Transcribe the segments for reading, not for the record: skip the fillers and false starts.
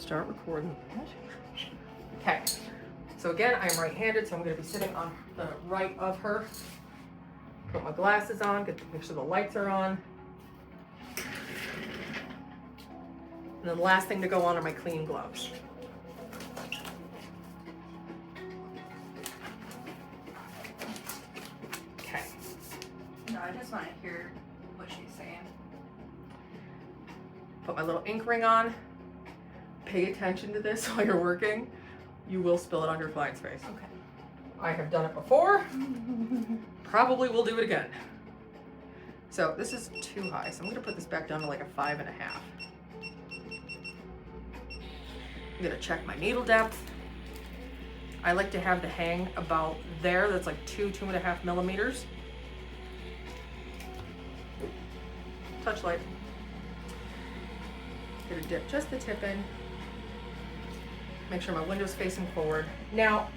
start recording that. Okay, so again, I'm right-handed, so I'm going to be sitting on the right of her. Put my glasses on, make sure the lights are on. And then the last thing to go on are my clean gloves. Okay. No, I just want to hear what she's saying. Put my little ink ring on. Pay attention to this while you're working. You will spill it on your client's face. Okay. I have done it before. Probably will do it again. So this is too high, so I'm gonna put this back down to like a 5.5. I'm gonna check my needle depth. I like to have the hang about there. That's like 2.5 millimeters. Touch light. Gonna dip just the tip in. Make sure my window's facing forward. Now,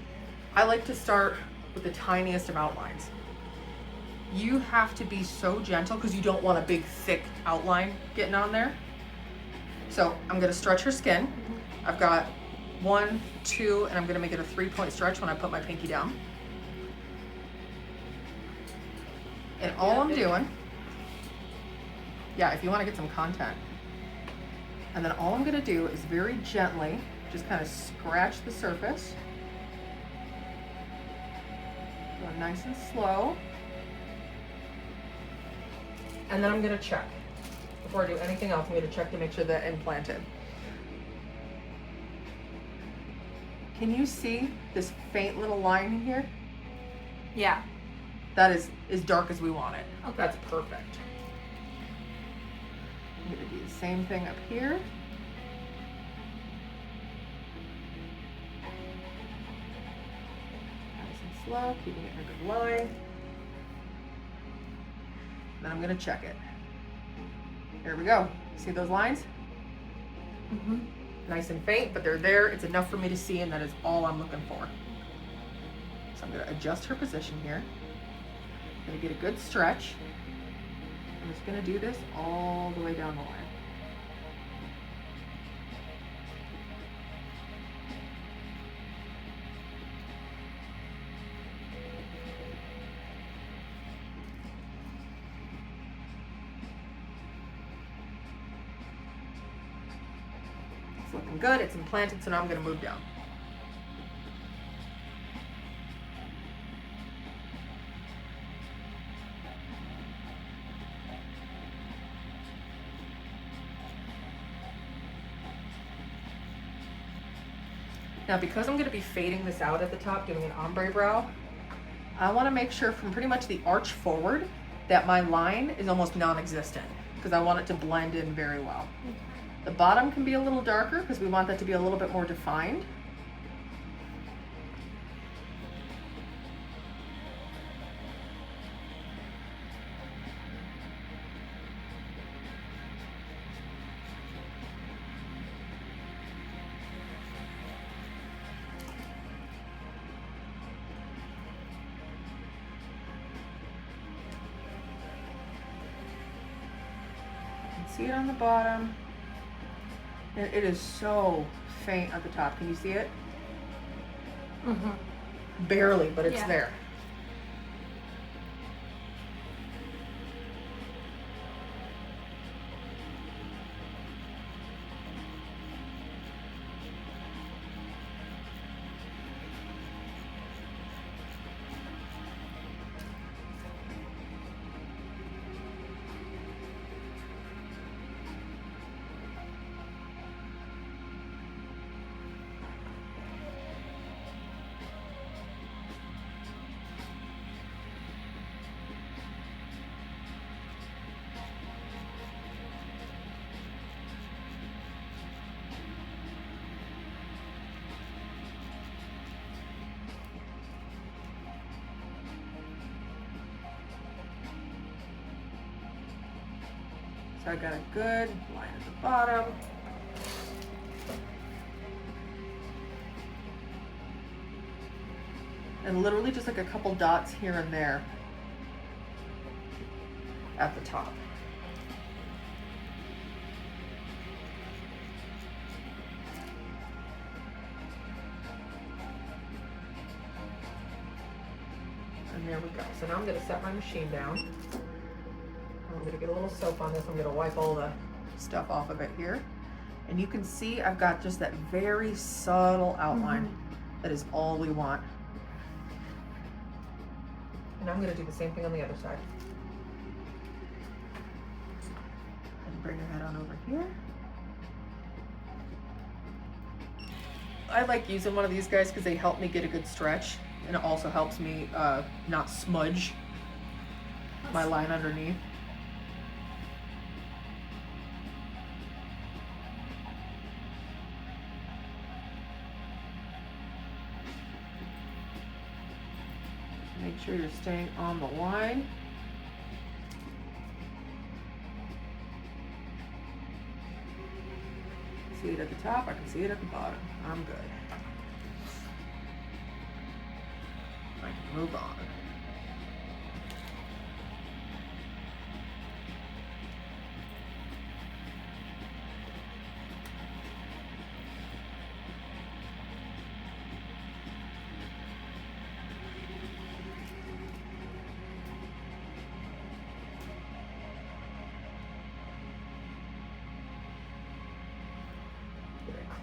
I like to start with the tiniest of outlines. You have to be so gentle because you don't want a big, thick outline getting on there. So I'm gonna stretch her skin. I've got 1, 2, and I'm gonna make it a 3-point stretch when I put my pinky down. And all I'm doing, yeah, if you wanna get some content. And then all I'm gonna do is very gently just kind of scratch the surface. Go nice and slow. And then I'm gonna check. Before I do anything else, I'm gonna check to make sure that implanted. Can you see this faint little line in here? Yeah. That is as dark as we want it. Okay. That's perfect. I'm gonna do the same thing up here. Nice and slow, keeping it in a good line. Then I'm gonna check it. There we go. See those lines? Mm-hmm. Nice and faint, but they're there. It's enough for me to see, and that is all I'm looking for. So I'm gonna adjust her position here. I'm gonna get a good stretch. I'm just gonna do this all the way down the line. It's looking good, it's implanted, so now I'm gonna move down. Now, because I'm going to be fading this out at the top, doing an ombre brow, I want to make sure from pretty much the arch forward that my line is almost non-existent because I want it to blend in very well. The bottom can be a little darker because we want that to be a little bit more defined. See it on the bottom. And it is so faint at the top. Can you see it? Mm-hmm. Barely, but it's Yeah. there. So I got a good line at the bottom. And literally just like a couple dots here and there at the top. And there we go. So now I'm gonna set my machine down. I'm gonna get a little soap on this. I'm gonna wipe all the stuff off of it here. And you can see I've got just that very subtle outline. That is all we want. And I'm gonna do the same thing on the other side. And bring your head on over here. I like using one of these guys because they help me get a good stretch, and it also helps me not smudge my line underneath. Make sure you're staying on the line. See it at the top, I can see it at the bottom. I'm good. I can move on.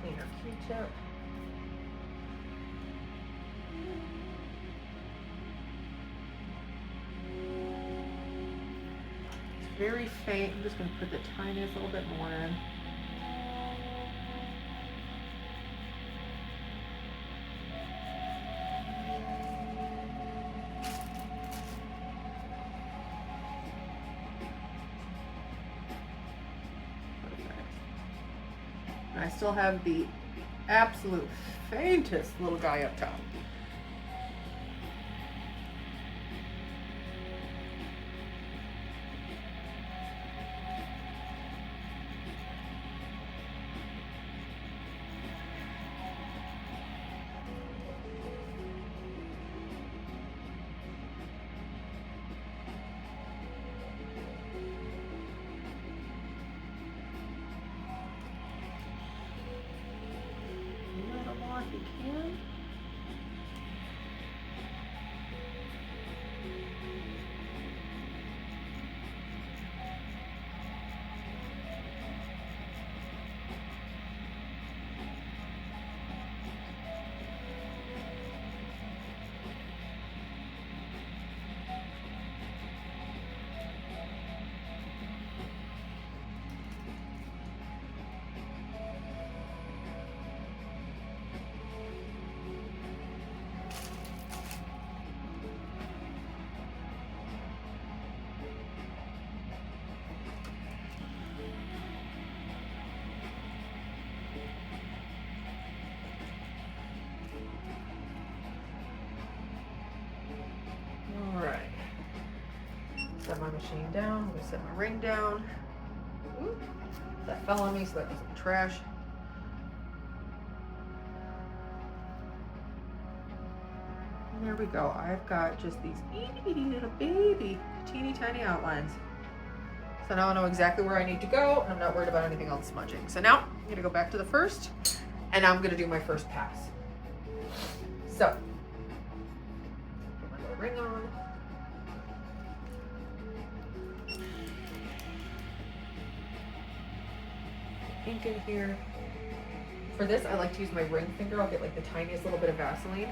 Cleaner Q-tip. It's very faint. I'm just going to put the tiniest little bit more in. I still have the absolute faintest little guy up top. If you can. Set my machine down. I'm gonna set my ring down. Ooh, that fell on me, so that goes in the trash. And there we go. I've got just these itty little baby, teeny tiny outlines. So now I know exactly where I need to go, and I'm not worried about anything else smudging. So now I'm gonna go back to the first, and I'm gonna do my first pass. So, put my little ring on. Ink in here. For this, I like to use my ring finger. I'll get like the tiniest little bit of Vaseline,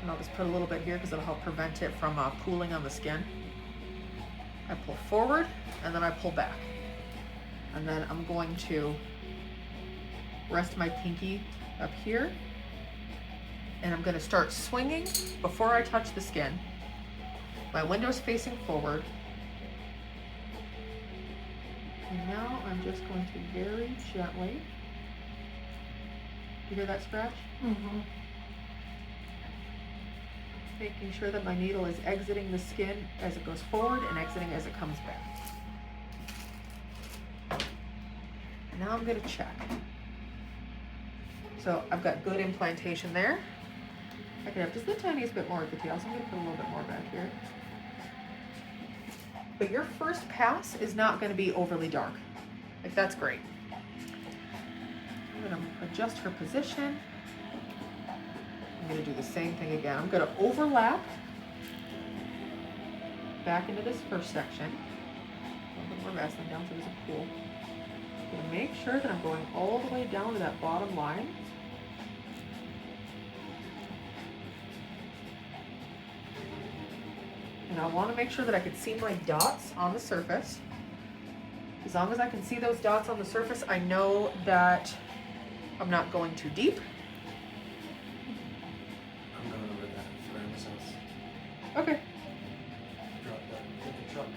and I'll just put a little bit here because it'll help prevent it from pooling on the skin. I pull forward and then I pull back, and then I'm going to rest my pinky up here, and I'm going to start swinging before I touch the skin. My window's facing forward. And now I'm just going to very gently, you hear that scratch? Mm-hmm. Making sure that my needle is exiting the skin as it goes forward and exiting as it comes back. And now I'm going to check. So I've got good implantation there. I can have just the tiniest bit more at the tail, so I'm going to put a little bit more back here. But your first pass is not going to be overly dark. Like, that's great. I'm going to adjust her position. I'm going to do the same thing again. I'm going to overlap back into this first section. A little bit more wrestling down so there's a pool. I'm gonna make sure that I'm going all the way down to that bottom line. And I want to make sure that I can see my dots on the surface. As long as I can see those dots on the surface, I know that I'm not going too deep. I'm going over that for Emma's house. Okay. Drop that. Get the truck.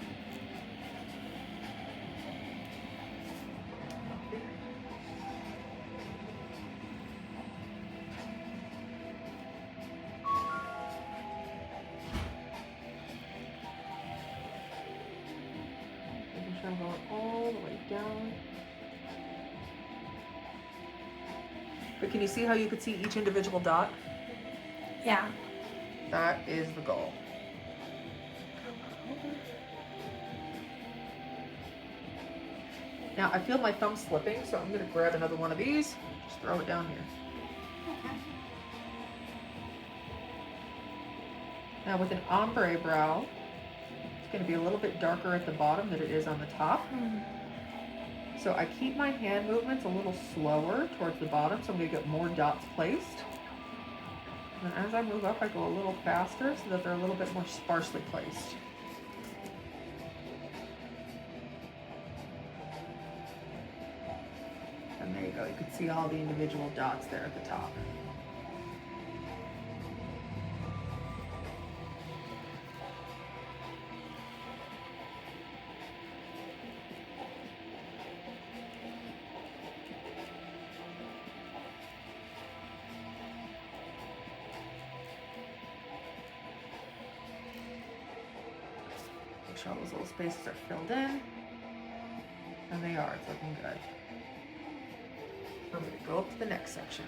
Making sure I'm going all the way down. But can you see how you could see each individual dot? Yeah. That is the goal. Now I feel my thumb slipping, so I'm gonna grab another one of these, just throw it down here. Okay. Now with an ombre brow, it's gonna be a little bit darker at the bottom than it is on the top. So I keep my hand movements a little slower towards the bottom, so I'm gonna get more dots placed. And as I move up, I go a little faster so that they're a little bit more sparsely placed. And there you go, you can see all the individual dots there at the top. Make sure all those little spaces are filled in. And they are, it's looking good. I'm going to go up to the next section.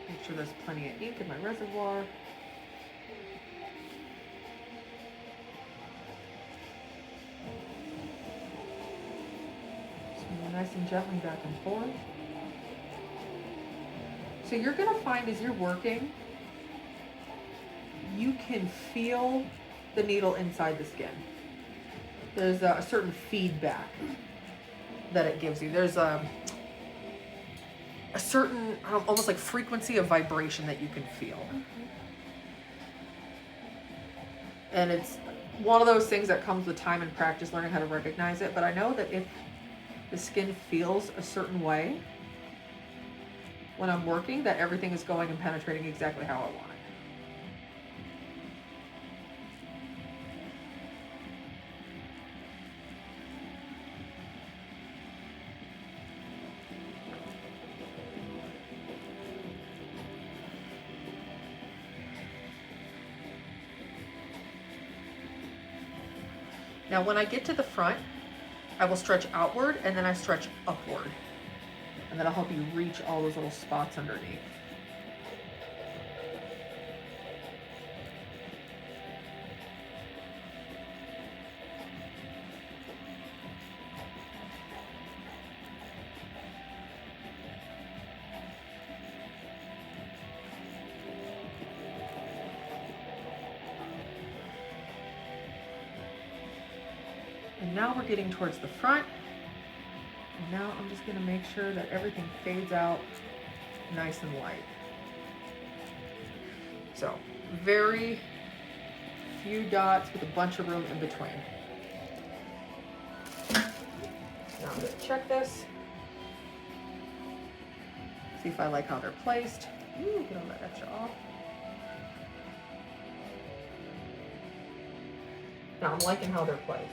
Make sure there's plenty of ink in my reservoir. So nice and gently back and forth. So you're going to find as you're working, you can feel the needle inside the skin. There's a certain feedback that it gives you. There's a certain, almost like frequency of vibration that you can feel. And it's one of those things that comes with time and practice, learning how to recognize it. But I know that if the skin feels a certain way when I'm working, that everything is going and penetrating exactly how I want it. Now when I get to the front, I will stretch outward and then I stretch upward. And that'll help you reach all those little spots underneath. And now we're getting towards the front. And now I'm just going to make sure that everything fades out nice and light. So very few dots with a bunch of room in between. Now I'm going to check this. See if I like how they're placed. Ooh, get all that extra off. Now I'm liking how they're placed.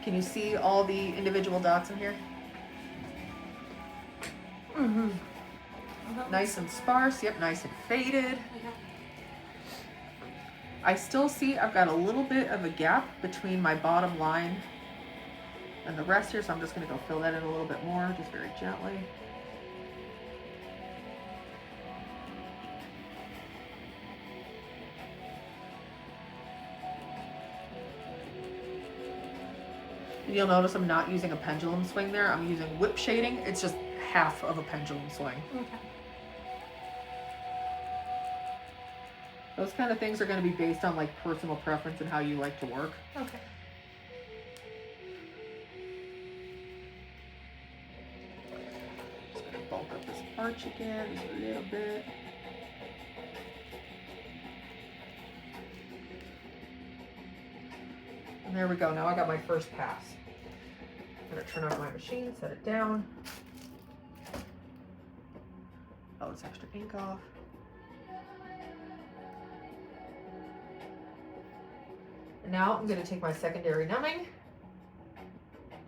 Can you see all the individual dots in here? Mm-hmm. Nice and sparse, yep, nice and faded. I still see I've got a little bit of a gap between my bottom line and the rest here, so I'm just gonna go fill that in a little bit more, just very gently. You'll notice I'm not using a pendulum swing there. I'm using whip shading. It's just half of a pendulum swing. Okay. Those kind of things are going to be based on like personal preference and how you like to work. Okay. Just going to bulk up this arch again just a little bit. And there we go. Now I got my first pass. I'm going to turn on my machine, set it down. All this extra ink off. And now I'm going to take my secondary numbing.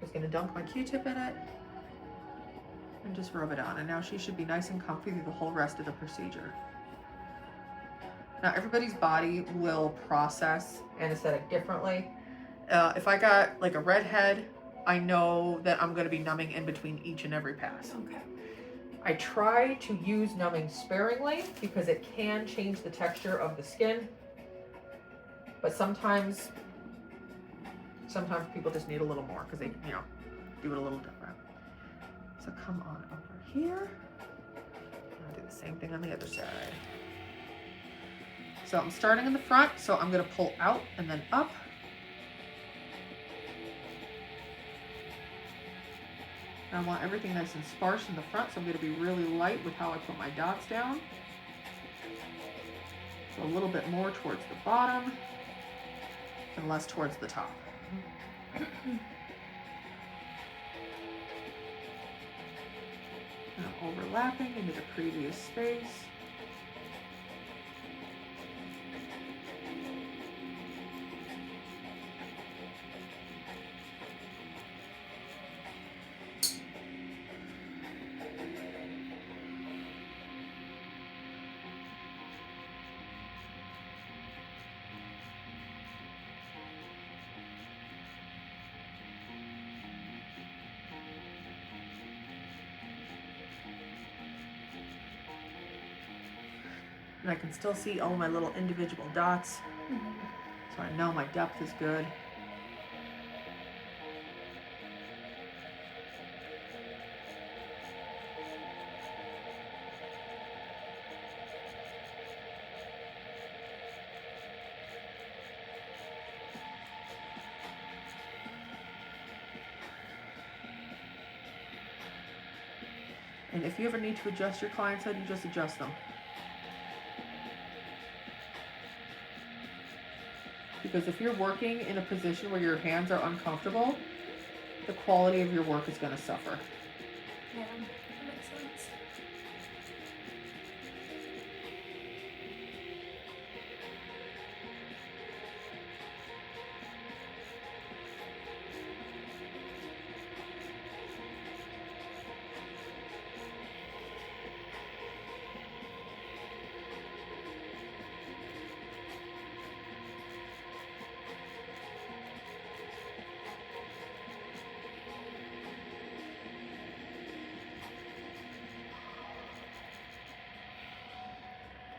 Just going to dunk my Q-tip in it and just rub it on. And now she should be nice and comfy through the whole rest of the procedure. Now everybody's body will process anesthetic differently. If I got like a redhead, I know that I'm going to be numbing in between each and every pass. Okay. I try to use numbing sparingly because it can change the texture of the skin. But sometimes people just need a little more because they, you know, do it a little different. So come on over here. I'll do the same thing on the other side. So I'm starting in the front, so I'm going to pull out and then up. I want everything nice and sparse in the front, so I'm going to be really light with how I put my dots down. So a little bit more towards the bottom and less towards the top. Now overlapping into the previous space. And I can still see all my little individual dots. So I know my depth is good. And if you ever need to adjust your client's head, you just adjust them. Because if you're working in a position where your hands are uncomfortable, the quality of your work is going to suffer. Yeah, that makes sense.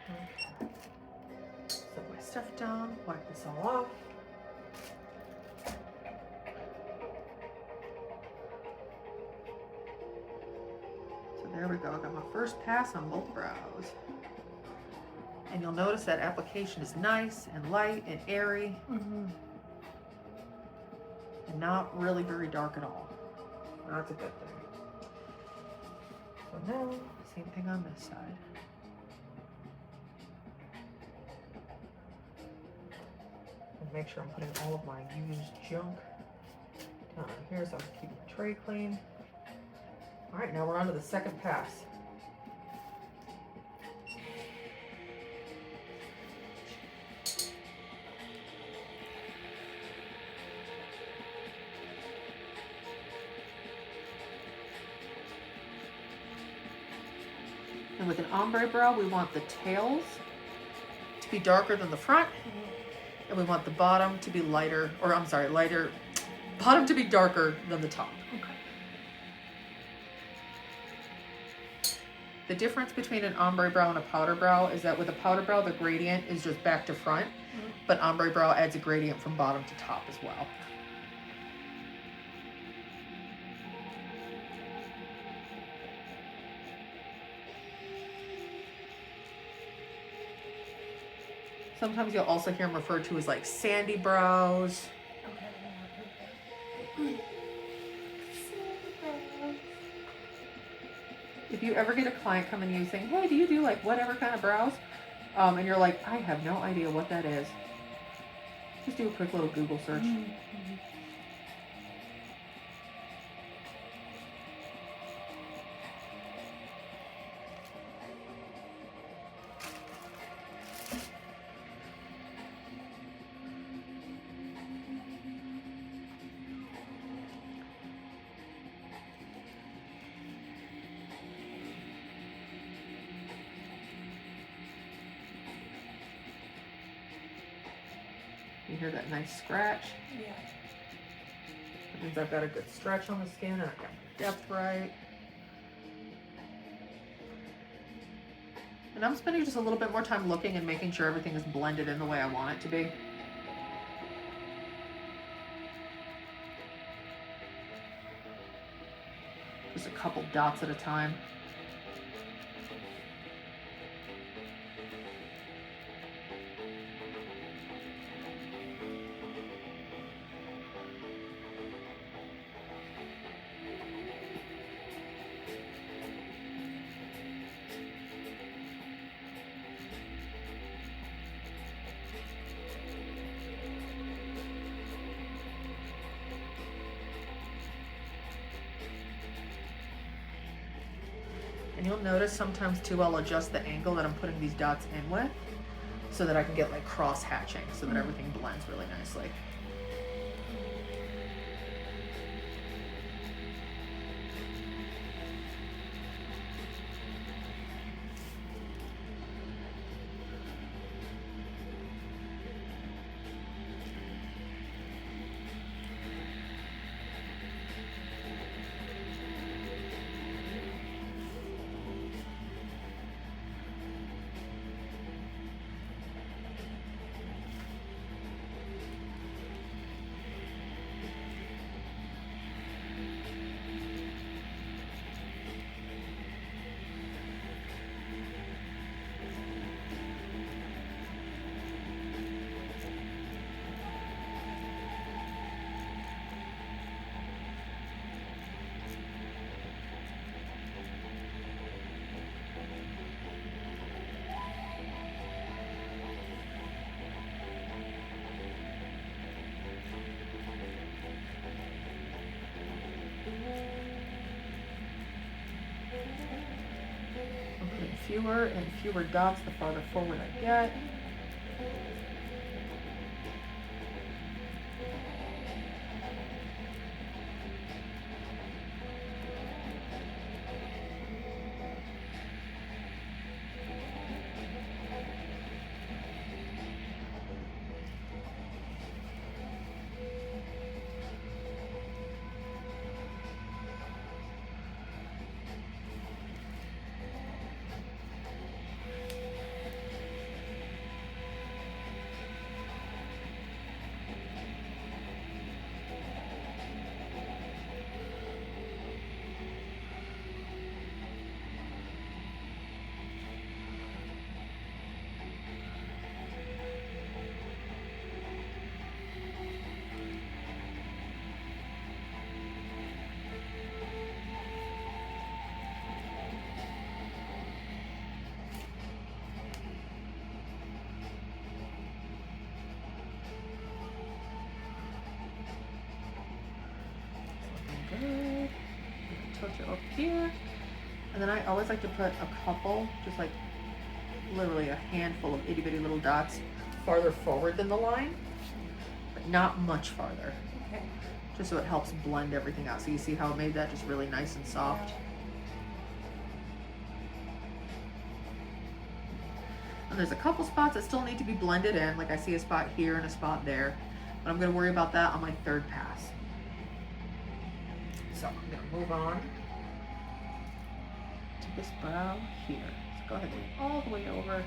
Okay. Set my stuff down, wipe this all off. So there we go, I got my first pass on both brows. And you'll notice that application is nice and light and airy. And not really very dark at all. That's a good thing. So now, same thing on this side. And make sure I'm putting all of my used junk down here so I can keep my tray clean. All right, now we're on to the second pass. And with an ombre brow, we want the tails to be darker than the front. And we want the bottom to be lighter, or I'm sorry, lighter, bottom to be darker than the top. Okay. The difference between an ombre brow and a powder brow is that with a powder brow, the gradient is just back to front, but ombre brow adds a gradient from bottom to top as well. Sometimes you'll also hear them referred to as like sandy brows. If you ever get a client coming to you saying, hey, do you do like whatever kind of brows? And you're like, I have no idea what that is. Just do a quick little Google search. You hear that nice scratch? Yeah. That means I've got a good stretch on the skin and I've got my depth right. And I'm spending just a little bit more time looking and making sure everything is blended in the way I want it to be. Just a couple dots at a time. And you'll notice sometimes too, I'll adjust the angle that I'm putting these dots in with so that I can get like cross hatching so that everything blends really nicely. I'm putting fewer and fewer dots the farther forward I get. Good. Touch it up here. And then I always like to put a couple, just like literally a handful of itty bitty little dots farther forward than the line, but not much farther. Okay. Just so it helps blend everything out. So you see how it made that just really nice and soft. And there's a couple spots that still need to be blended in. Like I see a spot here and a spot there, but I'm gonna worry about that on my third pass. So I'm gonna move on to this brow here. So go ahead and move all the way over.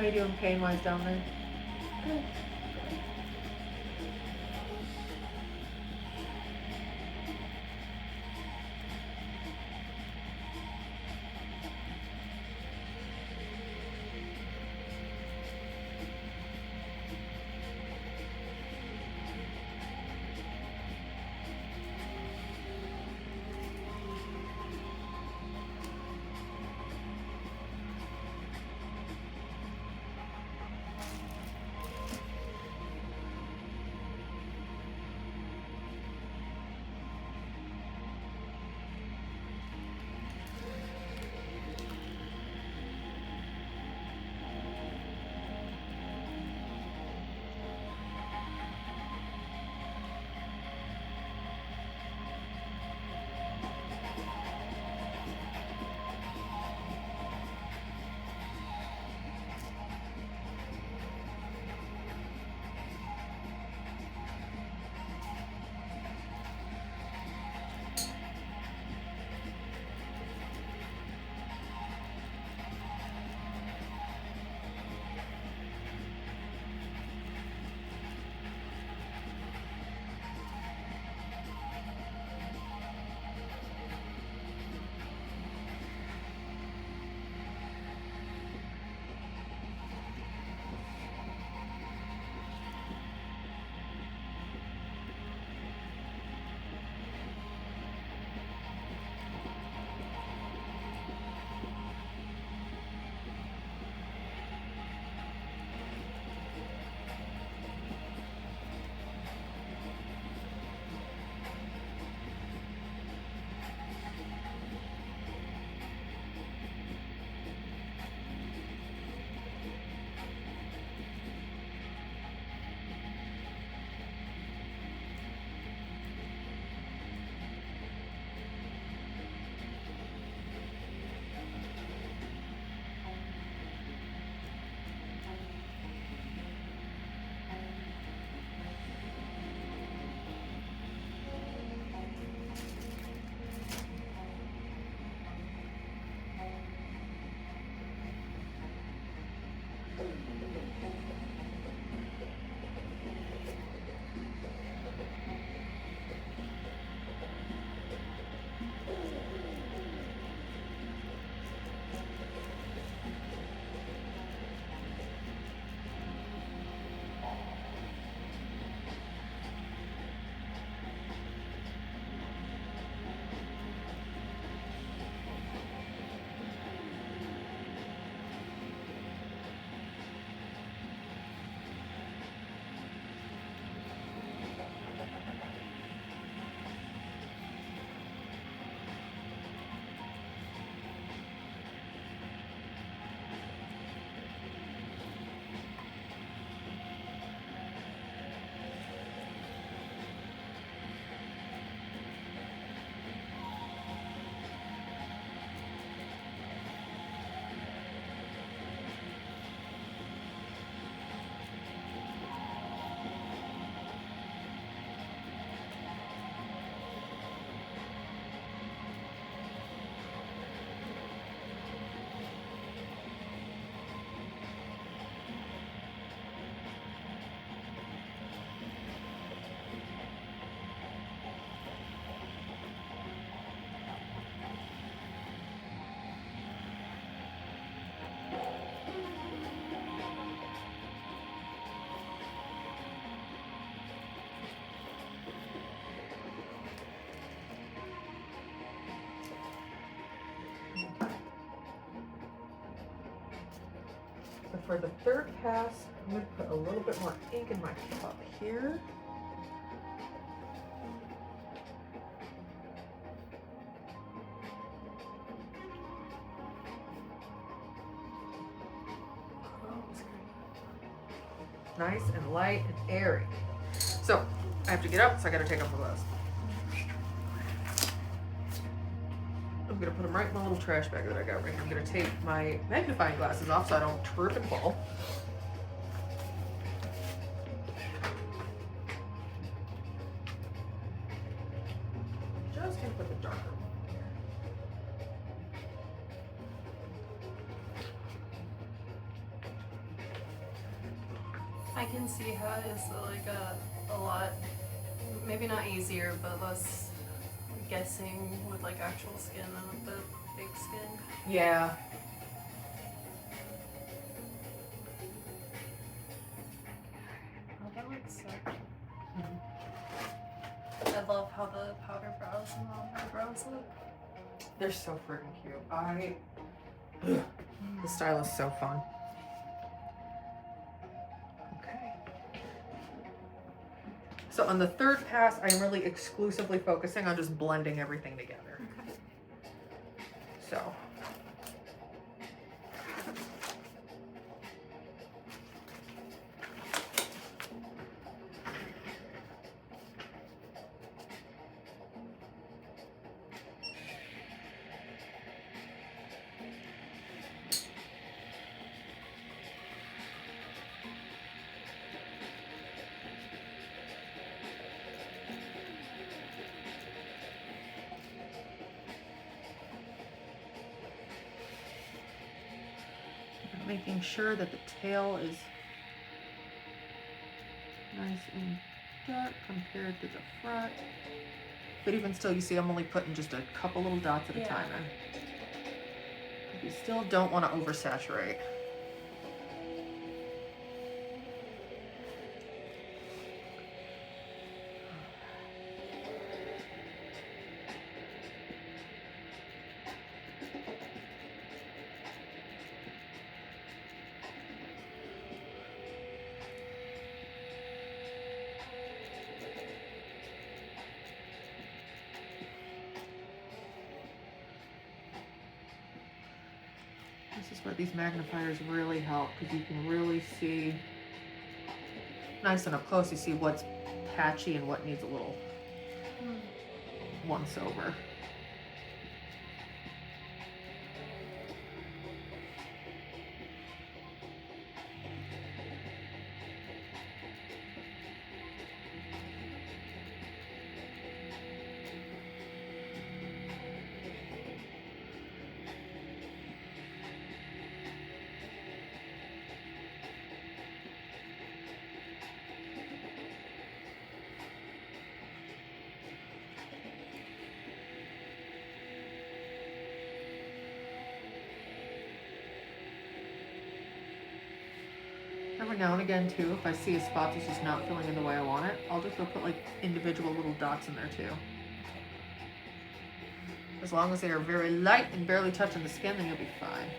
How you doing pain-wise down there? Good. So for the third pass, I'm going to put a little bit more ink in my cup here. Nice and light and airy. So I have to get up, so I got to take off my gloves. I'm gonna put them right in my little trash bag that I got right here. I'm gonna take my magnifying glasses off so I don't trip and fall. Just gonna put the darker one here. I can see how it is like a lot, maybe not easier, but less guessing with like actual skin than with the fake skin. Yeah. Oh, that looks so cute. I love how the powder brows and the ombre brows look. They're so freaking cute. The style is so fun. Okay. So on the third pass, I'm really exclusively focusing on just blending everything together. Okay. So. Making sure that the tail is nice and dark compared to the front. But even still, you see I'm only putting just a couple little dots at a time in. You still don't want to oversaturate. This is where these magnifiers really help, because you can really see nice and up close. You see what's patchy and what needs a little once over. Every now and again too, if I see a spot that's just not filling in the way I want it, I'll just go put like individual little dots in there too. As long as they are very light and barely touching the skin, then you'll be fine.